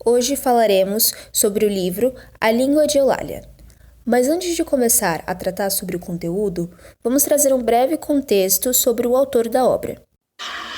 Hoje falaremos sobre o livro A Língua de Eulália. Mas antes de começar a tratar sobre o conteúdo, vamos trazer um breve contexto sobre o autor da obra.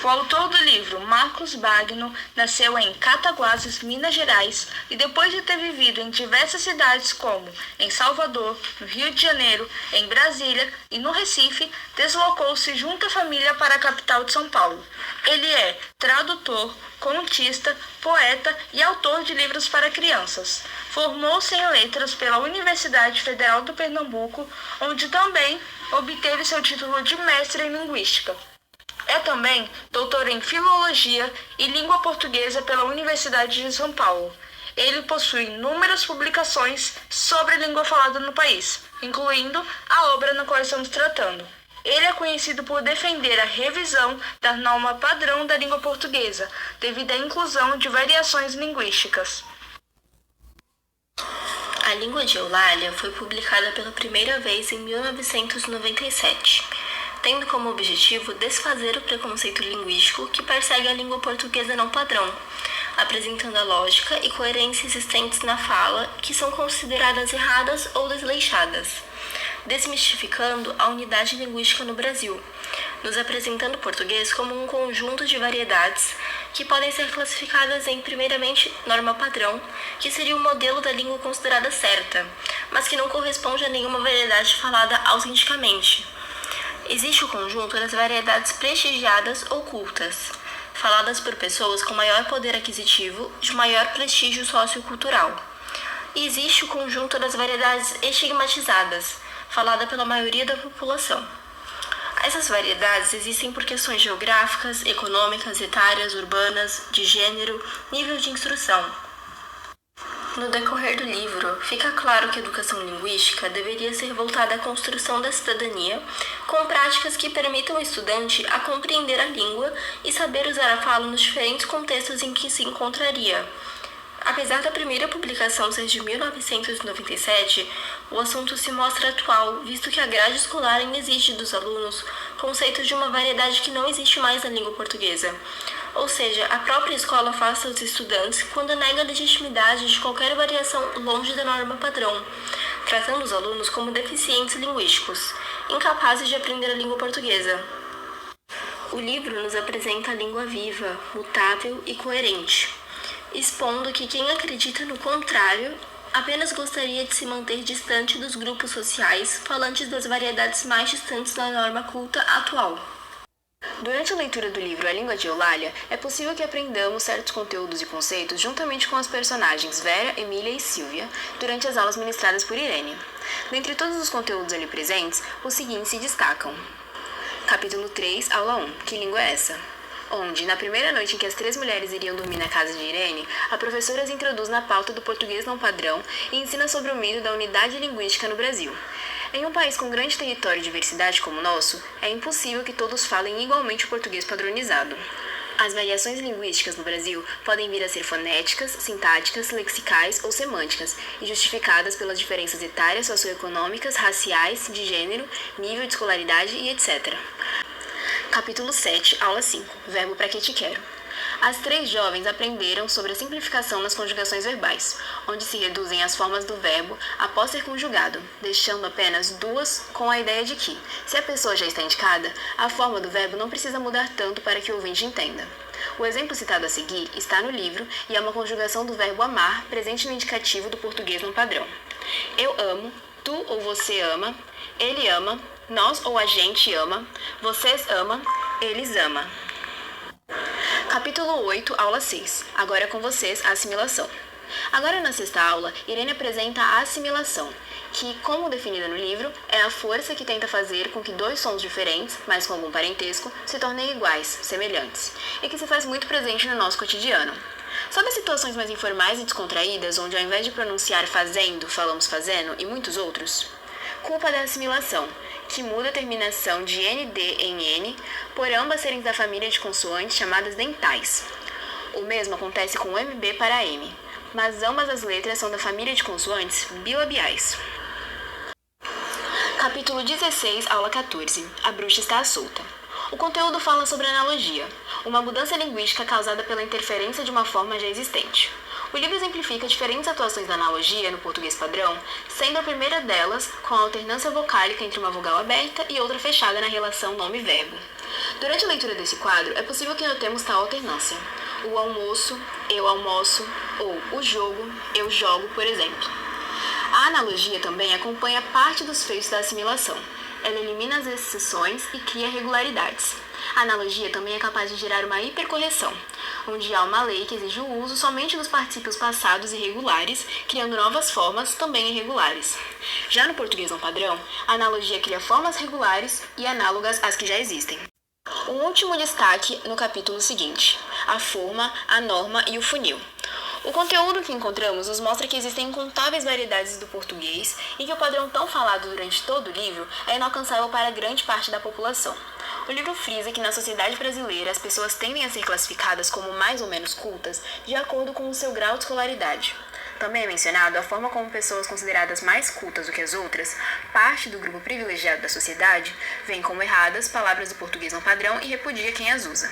O autor do livro, Marcos Bagno, nasceu em Cataguases, Minas Gerais, e depois de ter vivido em diversas cidades como em Salvador, no Rio de Janeiro, em Brasília e no Recife, deslocou-se junto à família para a capital de São Paulo. Ele é tradutor, contista, poeta e autor de livros para crianças. Formou-se em letras pela Universidade Federal do Pernambuco, onde também obteve seu título de mestre em linguística. É também doutor em Filologia e Língua Portuguesa pela Universidade de São Paulo. Ele possui inúmeras publicações sobre a língua falada no país, incluindo a obra na qual estamos tratando. Ele é conhecido por defender a revisão da norma padrão da língua portuguesa, devido à inclusão de variações linguísticas. A Língua de Eulália foi publicada pela primeira vez em 1997. Tendo como objetivo desfazer o preconceito linguístico que persegue a língua portuguesa não padrão, apresentando a lógica e coerência existentes na fala que são consideradas erradas ou desleixadas, desmistificando a unidade linguística no Brasil, nos apresentando o português como um conjunto de variedades que podem ser classificadas em, primeiramente, norma padrão, que seria o modelo da língua considerada certa, mas que não corresponde a nenhuma variedade falada autenticamente. Existe o conjunto das variedades prestigiadas ou cultas, faladas por pessoas com maior poder aquisitivo de maior prestígio sociocultural. E existe o conjunto das variedades estigmatizadas, falada pela maioria da população. Essas variedades existem por questões geográficas, econômicas, etárias, urbanas, de gênero, nível de instrução. No decorrer do livro, fica claro que a educação linguística deveria ser voltada à construção da cidadania, com práticas que permitam ao estudante a compreender a língua e saber usar a fala nos diferentes contextos em que se encontraria. Apesar da primeira publicação ser de 1997, o assunto se mostra atual, visto que a grade escolar ainda exige dos alunos conceitos de uma variedade que não existe mais na língua portuguesa. Ou seja, a própria escola afasta os estudantes quando nega a legitimidade de qualquer variação longe da norma padrão, tratando os alunos como deficientes linguísticos, incapazes de aprender a língua portuguesa. O livro nos apresenta a língua viva, mutável e coerente, expondo que quem acredita no contrário apenas gostaria de se manter distante dos grupos sociais falantes das variedades mais distantes da norma culta atual. Durante a leitura do livro A Língua de Eulália, é possível que aprendamos certos conteúdos e conceitos juntamente com as personagens Vera, Emília e Silvia, durante as aulas ministradas por Irene. Dentre todos os conteúdos ali presentes, os seguintes se destacam. Capítulo 3, Aula 1. Que língua é essa? Onde, na primeira noite em que as 3 mulheres iriam dormir na casa de Irene, a professora as introduz na pauta do português não padrão e ensina sobre o mito da unidade linguística no Brasil. Em um país com grande território e diversidade como o nosso, é impossível que todos falem igualmente o português padronizado. As variações linguísticas no Brasil podem vir a ser fonéticas, sintáticas, lexicais ou semânticas, e justificadas pelas diferenças etárias, socioeconômicas, raciais, de gênero, nível de escolaridade e etc. Capítulo 7, Aula 5. Verbo para que te quero. As 3 jovens aprenderam sobre a simplificação nas conjugações verbais, onde se reduzem as formas do verbo após ser conjugado, deixando apenas 2 com a ideia de que, se a pessoa já está indicada, a forma do verbo não precisa mudar tanto para que o ouvinte entenda. O exemplo citado a seguir está no livro e é uma conjugação do verbo amar, presente no indicativo do português não padrão. Eu amo, tu ou você ama, ele ama, nós ou a gente ama, vocês amam, eles amam. Capítulo 8, Aula 6. Agora é com vocês a assimilação. Agora na 6ª aula, Irene apresenta a assimilação, que, como definida no livro, é a força que tenta fazer com que 2 sons diferentes, mas com algum parentesco, se tornem iguais, semelhantes, e que se faz muito presente no nosso cotidiano. Sabe as situações mais informais e descontraídas, onde ao invés de pronunciar fazendo, falamos fazendo, e muitos outros? Culpa da assimilação, que muda a terminação de ND em N, por ambas serem da família de consoantes chamadas dentais. O mesmo acontece com o MB para M, mas ambas as letras são da família de consoantes bilabiais. Capítulo 16, Aula 14. A bruxa está solta. O conteúdo fala sobre analogia, uma mudança linguística causada pela interferência de uma forma já existente. O livro exemplifica diferentes atuações da analogia no português padrão, sendo a primeira delas com a alternância vocálica entre uma vogal aberta e outra fechada na relação nome-verbo. Durante a leitura desse quadro, é possível que notemos tal alternância. O almoço, eu almoço, ou o jogo, eu jogo, por exemplo. A analogia também acompanha parte dos feitos da assimilação. Ela elimina as exceções e cria regularidades. A analogia também é capaz de gerar uma hipercorreção, onde há uma lei que exige o uso somente dos partícipios passados irregulares, criando novas formas também irregulares. Já no português não padrão, a analogia cria formas regulares e análogas às que já existem. Um último destaque no capítulo seguinte: a forma, a norma e o funil. O conteúdo que encontramos nos mostra que existem incontáveis variedades do português e que o padrão tão falado durante todo o livro é inalcançável para grande parte da população. O livro frisa que na sociedade brasileira as pessoas tendem a ser classificadas como mais ou menos cultas de acordo com o seu grau de escolaridade. Também é mencionado a forma como pessoas consideradas mais cultas do que as outras, parte do grupo privilegiado da sociedade, veem como erradas palavras do português não padrão e repudia quem as usa.